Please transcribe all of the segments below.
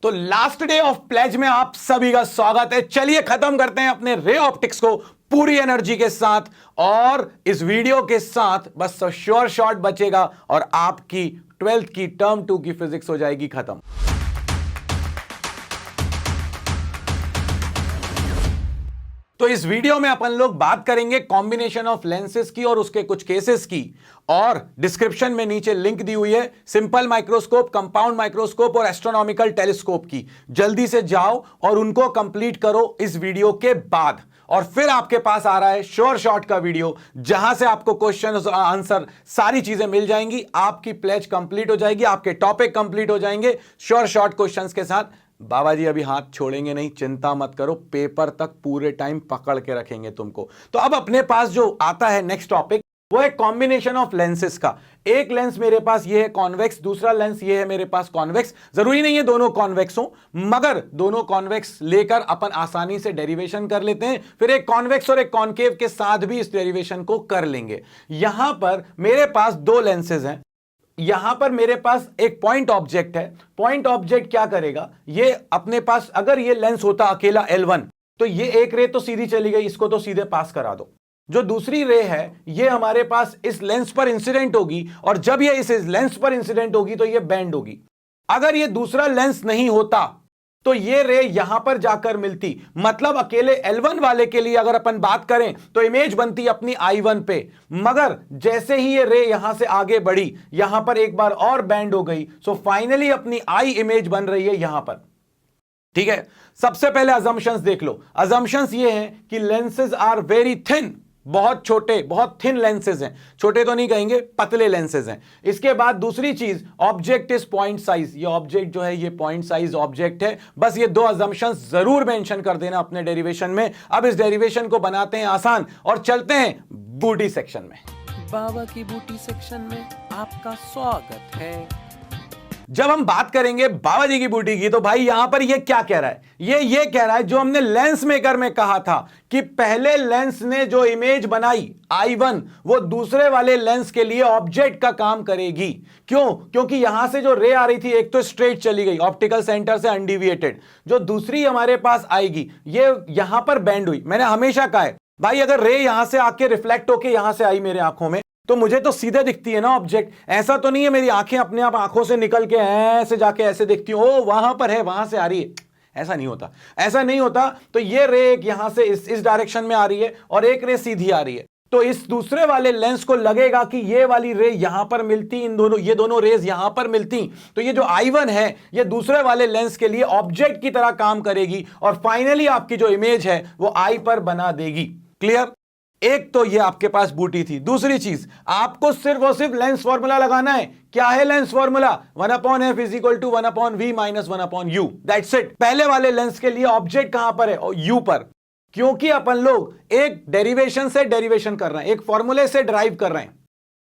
तो last day of pledge में आप सभी का स्वागत है। चलिए खत्म करते हैं अपने रे ऑप्टिक्स को पूरी एनर्जी के साथ, और इस वीडियो के साथ बस श्योर शॉट बचेगा और आपकी 12th की टर्म 2 की फिजिक्स हो जाएगी खत्म। तो इस वीडियो में अपन लोग बात करेंगे कॉम्बिनेशन ऑफ लेंसेज की और उसके कुछ केसेस की, और डिस्क्रिप्शन में नीचे लिंक दी हुई है सिंपल माइक्रोस्कोप, कंपाउंड माइक्रोस्कोप और एस्ट्रोनॉमिकल टेलीस्कोप की। जल्दी से जाओ और उनको कंप्लीट करो इस वीडियो के बाद, और फिर आपके पास आ रहा है श्योर शॉट का वीडियो, जहां से आपको क्वेश्चन आंसर सारी चीजें मिल जाएंगी। आपकी प्लेज कंप्लीट हो जाएगी, आपके टॉपिक कंप्लीट हो जाएंगे श्योर शॉट क्वेश्चंस के साथ। बाबा जी अभी हाथ छोड़ेंगे नहीं, चिंता मत करो, पेपर तक पूरे टाइम पकड़ के रखेंगे तुमको। तो अब अपने पास जो आता है नेक्स्ट टॉपिक, वो है कॉम्बिनेशन ऑफ लेंसेज का। एक लेंस मेरे पास ये है कॉन्वेक्स, दूसरा लेंस ये है मेरे पास कॉन्वेक्स। जरूरी नहीं है दोनों कॉन्वेक्स हो, मगर दोनों कॉन्वेक्स लेकर अपन आसानी से डेरिवेशन कर लेते हैं। फिर एक कॉन्वेक्स और एक कॉन्केव के साथ भी इस डेरिवेशन को कर लेंगे। यहां पर मेरे पास दो लेंसेज हैं। यहां पर मेरे पास एक पॉइंट ऑब्जेक्ट है। पॉइंट ऑब्जेक्ट क्या करेगा, ये अपने पास अगर ये लेंस होता अकेला L1, तो ये एक रे तो सीधी चली गई, इसको तो सीधे पास करा दो। जो दूसरी रे है ये हमारे पास इस लेंस पर इंसिडेंट होगी, और जब ये इस लेंस पर इंसिडेंट होगी तो ये बेंड होगी। अगर ये दूसरा लेंस नहीं होता तो ये रे यहां पर जाकर मिलती। मतलब अकेले L1 वाले के लिए अगर अपन बात करें तो इमेज बनती अपनी I1 पे, मगर जैसे ही ये रे यहां से आगे बढ़ी, यहां पर एक बार और बैंड हो गई, सो फाइनली अपनी I इमेज बन रही है यहां पर। ठीक है, सबसे पहले अजम्पशंस देख लो। अजम्पशंस ये हैं कि लेंसेज आर वेरी थिन, बहुत छोटे, बहुत थिन लेंसेज हैं। छोटे तो नहीं कहेंगे, पतले लेंसेज हैं। इसके बाद दूसरी चीज, ऑब्जेक्ट इज पॉइंट साइज। ये ऑब्जेक्ट जो है ये पॉइंट साइज ऑब्जेक्ट है। बस ये दो अजम्पशंस जरूर मेंशन कर देना अपने डेरिवेशन में। अब इस डेरिवेशन को बनाते हैं आसान और चलते हैं बूटी सेक्शन में। बाबा की बूटी सेक्शन में आपका स्वागत है। जब हम बात करेंगे बाबा जी की बूटी की, तो भाई यहां पर ये क्या कह रहा है, ये कह रहा है जो हमने लेंस मेकर में कहा था कि पहले लेंस ने जो इमेज बनाई I1, वो दूसरे वाले लेंस के लिए ऑब्जेक्ट का काम करेगी। क्यों? क्योंकि यहां से जो रे आ रही थी, एक तो स्ट्रेट चली गई ऑप्टिकल सेंटर से अनडिविएटेड, जो दूसरी हमारे पास आएगी ये यहां पर बेंड हुई। मैंने हमेशा कहा है भाई, अगर रे यहां से आके रिफ्लेक्ट होके यहां से आई मेरे आंखों में, तो मुझे तो सीधे दिखती है ना ऑब्जेक्ट। ऐसा तो नहीं है मेरी आंखें अपने आप आंखों से निकल के ऐसे जाके ऐसे दिखती हूं, ओ वहां पर है, वहां से आ रही है। ऐसा नहीं होता, ऐसा नहीं होता। तो ये रे एक यहां से इस डायरेक्शन में आ रही है और एक रे सीधी आ रही है, तो इस दूसरे वाले लेंस को लगेगा कि ये वाली रे यहां पर मिलती, ये दोनों रेज यहां पर मिलती, तो ये जो I1 है ये दूसरे वाले लेंस के लिए ऑब्जेक्ट की तरह काम करेगी, और फाइनली आपकी जो इमेज है वो I पर बना देगी। क्लियर? एक तो ये आपके पास बूटी थी। दूसरी चीज, आपको सिर्फ और सिर्फ लेंस फॉर्मूला लगाना है। क्या है lens formula? 1/f is equal to 1/v minus 1/u। That's it. पहले वाले लेंस के लिए ऑब्जेक्ट कहां पर है? U पर। क्योंकि अपन लोग एक डेरिवेशन से डेरिवेशन कर रहे हैं, एक फॉर्मूले से ड्राइव कर रहे हैं,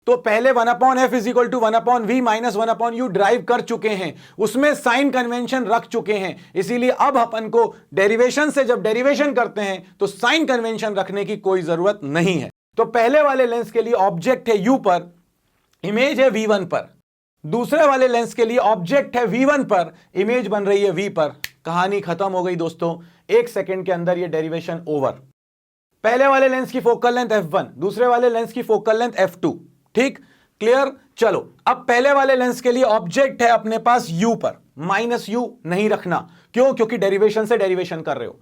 तो पहले 1/f is equal to 1/v minus 1/u derive कर चुके हैं, उसमें साइन कन्वेंशन रख चुके हैं। इसीलिए अब अपन को डेरिवेशन से जब डेरिवेशन करते हैं तो साइन कन्वेंशन रखने की कोई जरूरत नहीं है। तो पहले वाले लेंस के लिए ऑब्जेक्ट है U पर, इमेज है V1 पर। दूसरे वाले लेंस के लिए ऑब्जेक्ट है V1 पर, इमेज बन रही है V पर। कहानी खत्म हो गई दोस्तों, 1 सेकेंड के अंदर ये डेरिवेशन ओवर। पहले वाले लेंस की फोकल लेंथ f1, दूसरे वाले लेंस की फोकल लेंथ f2। ठीक? क्लियर? चलो, अब पहले वाले लेंस के लिए ऑब्जेक्ट है अपने पास U पर, माइनस U नहीं रखना। क्यों? क्योंकि डेरिवेशन से डेरिवेशन कर रहे हो।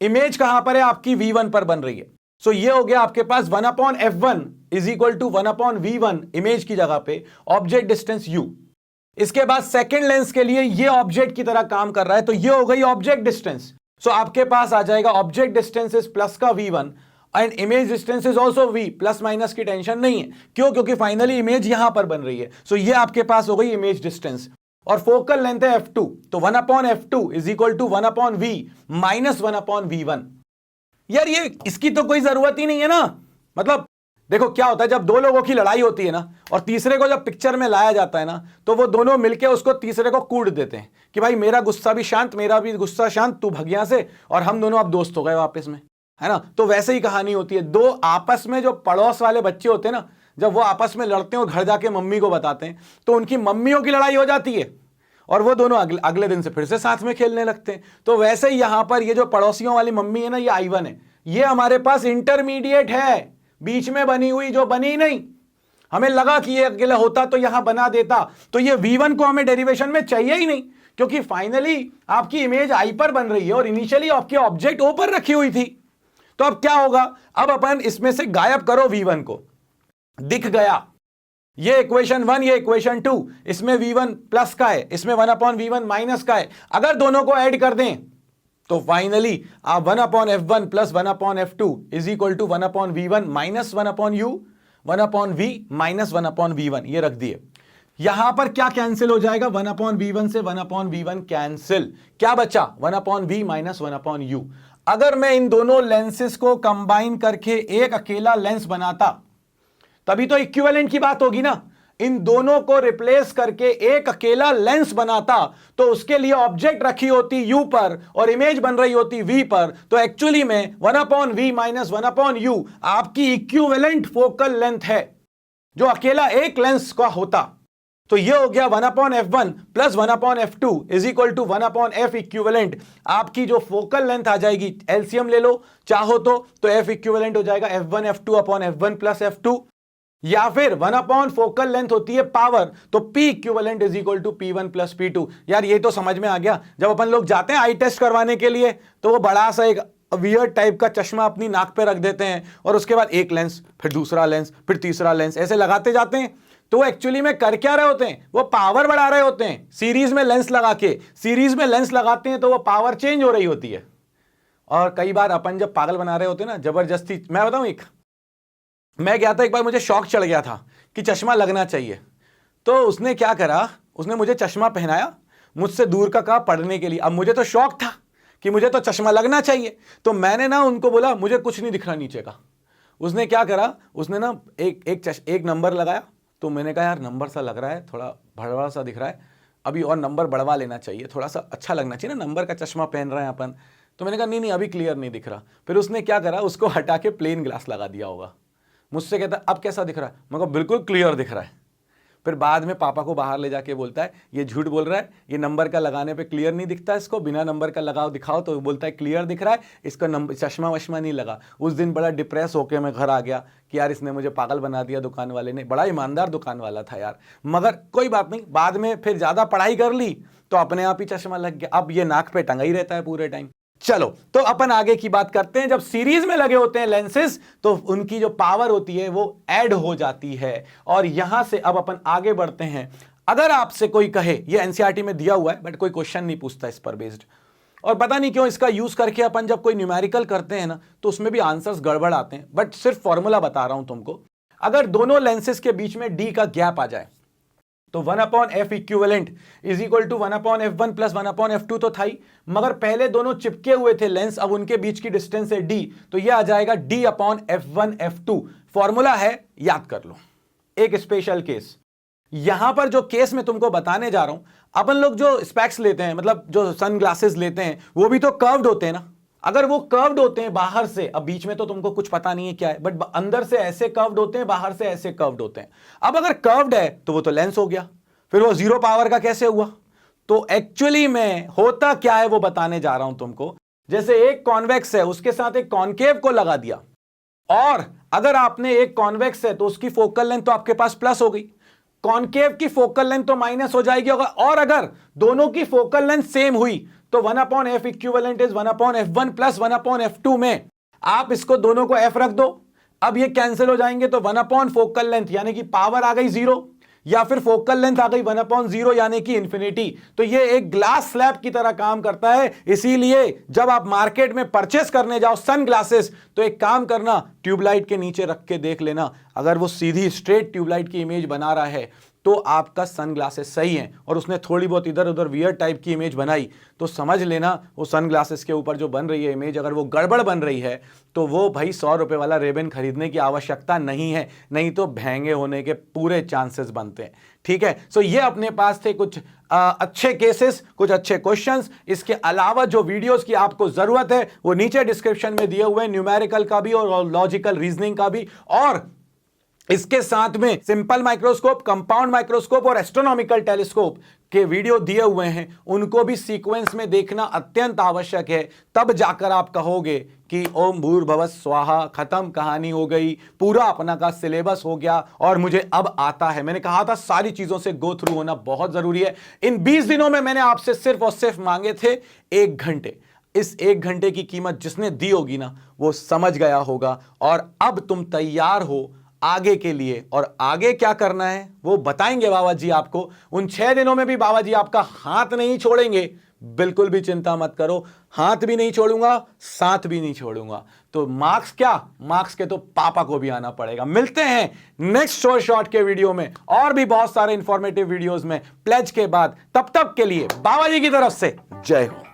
इमेज कहां पर है? आपकी V1 पर बन रही है। सो ये हो गया आपके पास 1/f1 is equal to 1/v1 image की जगह पे ऑब्जेक्ट डिस्टेंस U। इसके बाद सेकेंड लेंस के लिए ये ऑब्जेक्ट की तरह काम कर रहा है, तो ये हो गई ऑब्जेक्ट डिस्टेंस। सो आपके पास आ जाएगा ऑब्जेक्ट डिस्टेंस इज प्लस का V1 and image distance is also V। Plus minus की टेंशन नहीं है। क्यों? क्योंकि फाइनली इमेज यहां पर बन रही है। सो ये आपके पास हो गई इमेज डिस्टेंस, और फोकल लेंथ है f2, तो 1/f2 is equal to 1/v minus 1/v1। यार ये इसकी तो कोई जरूरत ही नहीं है ना। मतलब देखो क्या होता है, जब दो लोगों की लड़ाई होती है ना, और तीसरे को जब पिक्चर में लाया जाता है ना, तो वो दोनों मिलके उसको तीसरे को कूट देते हैं कि भाई मेरा गुस्सा भी शांत, मेरा भी गुस्सा शांत, तू भग यहां से, और हम दोनों अब दोस्त हो गए वापस में, है ना। तो वैसे ही कहानी होती है। दो आपस में जो पड़ोस वाले बच्चे होते हैं ना, जब वो आपस में लड़ते हैं और घर जाके मम्मी को बताते हैं, तो उनकी मम्मियों की लड़ाई हो जाती है, और वो दोनों अगले दिन से फिर से साथ में खेलने लगते हैं। तो वैसे ही यहां पर ये जो पड़ोसियों वाली मम्मी है ना, ये I1 है, ये हमारे पास इंटरमीडिएट है, बीच में बनी हुई, जो बनी नहीं। हमें लगा कि ये अकेला होता तो यहां बना देता, तो ये V1 को हमें डेरिवेशन में चाहिए ही नहीं, क्योंकि फाइनली आपकी इमेज I पर बन रही है और इनिशियली आपकी ऑब्जेक्ट O पर रखी हुई थी। तो अब क्या होगा, अब अपन इसमें से गायब करो V1 को, दिख गया ये इक्वेशन 1, ये इक्वेशन 2, इसमें V1 प्लस का है, इसमें 1/V1 माइनस का है। अगर दोनों को ऐड कर दें तो फाइनली आप 1/F1 plus 1/F2 is equal to 1/V1 minus 1/U, 1/V minus 1/V1 ये रख दिए। यहां पर क्या कैंसिल हो जाएगा, 1/V1 से 1/V1 कैंसिल, क्या बचा 1/V माइनस 1/U। अगर मैं इन दोनों लेंसेज को कंबाइन करके एक अकेला लेंस बनाता, तभी तो इक्विवेलेंट की बात होगी ना। इन दोनों को रिप्लेस करके एक अकेला लेंस बनाता तो उसके लिए ऑब्जेक्ट रखी होती U पर और इमेज बन रही होती V पर, तो एक्चुअली में 1/V माइनस 1/U आपकी इक्विवेलेंट फोकल लेंथ है जो अकेला एक लेंस का होता। तो ये हो गया 1/F1 plus 1/F2 is equal to 1/F equivalent. आपकी जो फोकल लेंथ आ जाएगी, एलसीएम ले लो चाहो तो F इक्विवेलेंट हो जाएगा F1 F2 upon F1 plus F2, या फिर 1/, फोकल लेंथ होती है पावर, तो P equivalent is equal to P1 plus P2। यार ये तो समझ में आ गया। जब अपन लोग जाते हैं आई टेस्ट करवाने के लिए तो वो बड़ा सा एक वियर्ड टाइप का चश्मा अपनी नाक पे रख देते हैं और उसके बाद एक लेंस, फिर दूसरा लेंस, फिर तीसरा लेंस, ऐसे लगाते जाते हैं। तो वो एक्चुअली में कर क्या रहे होते हैं, वो पावर बढ़ा रहे होते हैं। सीरीज में लेंस लगा के, सीरीज में लेंस लगाते हैं तो वो पावर चेंज हो रही होती है। और कई बार अपन जब पागल बना रहे होते हैं ना, जबरदस्ती, मैं बताऊं, मैं गया था एक बार, मुझे शौक चढ़ गया था कि चश्मा लगना चाहिए। तो उसने क्या करा, उसने मुझे चश्मा पहनाया, मुझसे दूर का कहा पढ़ने के लिए। अब मुझे तो शौक था कि मुझे तो चश्मा लगना चाहिए, तो मैंने ना उनको बोला मुझे कुछ नहीं दिख रहा नीचे का। उसने क्या करा, उसने ना एक नंबर लगाया। तो मैंने कहा यार नंबर सा लग रहा है, थोड़ा भड़बड़ा सा दिख रहा है, अभी और नंबर बढ़वा लेना चाहिए, थोड़ा सा अच्छा लगना चाहिए ना, नंबर का चश्मा पहन रहे हैं अपन। तो मैंने कहा नहीं अभी क्लियर नहीं दिख रहा। फिर उसने क्या करा, उसको हटा के प्लेन ग्लास लगा दिया होगा। मुझसे कहता अब कैसा दिख रहा है, मैं कहा बिल्कुल क्लियर दिख रहा है। फिर बाद में पापा को बाहर ले जाके बोलता है ये झूठ बोल रहा है, ये नंबर का लगाने पे क्लियर नहीं दिखता, इसको बिना नंबर का लगाओ दिखाओ, तो बोलता है क्लियर दिख रहा है, इसका नंबर चश्मा वश्मा नहीं लगा। उस दिन बड़ा डिप्रेस होकर मैं घर आ गया कि यार इसने मुझे पागल बना दिया दुकान वाले ने। बड़ा ईमानदार दुकान वाला था यार, मगर कोई बात नहीं। बाद में फिर ज़्यादा पढ़ाई कर ली तो अपने आप ही चश्मा लग गया। अब ये नाक पे टंगा ही रहता है पूरे टाइम। चलो तो अपन आगे की बात करते हैं। जब सीरीज में लगे होते हैं लेंसेज तो उनकी जो पावर होती है वो ऐड हो जाती है। और यहां से अब अपन आगे बढ़ते हैं। अगर आपसे कोई कहे, ये एनसीईआरटी में दिया हुआ है बट कोई क्वेश्चन नहीं पूछता इस पर बेस्ड, और पता नहीं क्यों इसका यूज करके अपन जब कोई न्यूमेरिकल करते हैं ना तो उसमें भी आंसर्स गड़बड़ आते हैं। बट सिर्फ फॉर्मूला बता रहा हूं तुमको। अगर दोनों लेंसेज के बीच में डी का गैप आ जाए तो 1/F equivalent is equal to 1/F1 plus 1/F2 तो था ही, मगर पहले दोनों चिपके हुए थे लेंस, अब उनके बीच की डिस्टेंस है D, तो यह आ जाएगा D/F1F2। फॉर्मूला है, याद कर लो। एक स्पेशल केस, यहां पर जो केस मैं तुमको बताने जा रहा हूं, अपन लोग जो स्पेक्स लेते हैं, मतलब जो सन ग्लासेस लेते हैं, वो भी तो कर्व्ड होते हैं ना। अगर वो कर्व्ड होते हैं बाहर से, अब बीच में तो तुमको कुछ पता नहीं है क्या है, बट अंदर से ऐसे कर्व्ड होते हैं, बाहर से ऐसे कर्व्ड होते हैं। अब अगर कर्व्ड है तो वो तो लेंस हो गया, फिर वो 0 पावर का कैसे हुआ? तो एक्चुअली में होता क्या है वो बताने जा रहा हूं तुमको। जैसे एक कॉन्वेक्स है, उसके साथ एक कॉनकेव को लगा दिया, और अगर आपने एक कॉन्वेक्स है तो उसकी फोकल लेंथ तो आपके पास प्लस हो गई, कॉनकेव की फोकल लेंथ तो माइनस हो जाएगी। और अगर दोनों की फोकल लेंथ सेम हुई तो 1/F equivalent is 1/F1 plus 1/F2 में आप इसको दोनों को F रख दो। अब ये कैंसिल हो जाएंगे तो 1/, फोकल लेंथ यानी कि पावर आ गई 0, या फिर फोकल लेंथ आ गई 1/0 यानी कि इंफिनिटी। तो ये एक ग्लास स्लैब की तरह काम करता है। इसीलिए जब आप मार्केट में परचेस करने जाओ सन ग्लासेस तो एक काम करना, ट्यूबलाइट के नीचे रख के देख लेना, अगर वो सीधी स्ट्रेट ट्यूबलाइट की इमेज बना रहा है तो आपका सन ग्लासेस सही है, और उसने थोड़ी बहुत इधर उधर वियर टाइप की इमेज बनाई तो समझ लेना वो सन ग्लासेस के ऊपर जो बन रही है इमेज, अगर वो गड़बड़ बन रही है तो वो भाई 100 रुपये वाला रेबन खरीदने की आवश्यकता नहीं है, नहीं तो महंगे होने के पूरे चांसेस बनते हैं। ठीक है, सो ये अपने पास थे कुछ अच्छे केसेस, कुछ अच्छे क्वेश्चंस। इसके अलावा जो वीडियोस की आपको जरूरत है वो नीचे डिस्क्रिप्शन में दिए हुए, न्यूमेरिकल का भी और लॉजिकल रीजनिंग का भी, और इसके साथ में सिंपल माइक्रोस्कोप, कंपाउंड माइक्रोस्कोप और एस्ट्रोनॉमिकल टेलीस्कोप के वीडियो दिए हुए हैं उनको भी सीक्वेंस में देखना अत्यंत आवश्यक है। तब जाकर आप कहोगे कि ओम भूर्भुवः स्वाहा, खत्म, कहानी हो गई, पूरा अपना का सिलेबस हो गया और मुझे अब आता है। मैंने कहा था सारी चीजों से गो थ्रू होना बहुत जरूरी है। इन 20 दिनों में मैंने आपसे सिर्फ और सिर्फ मांगे थे 1 घंटे। इस 1 घंटे की कीमत जिसने दी होगी ना वो समझ गया होगा और अब तुम तैयार हो आगे के लिए। और आगे क्या करना है वो बताएंगे बाबा जी आपको। उन 6 दिनों में भी बाबा जी आपका हाथ नहीं छोड़ेंगे, बिल्कुल भी चिंता मत करो। हाथ भी नहीं छोड़ूंगा, साथ भी नहीं छोड़ूंगा। तो मार्क्स क्या, मार्क्स के तो पापा को भी आना पड़ेगा। मिलते हैं नेक्स्ट शॉर्ट के वीडियो में और भी बहुत सारे इंफॉर्मेटिव वीडियोस में प्लेज के बाद। तब तक के लिए बाबा जी की तरफ से जय हो।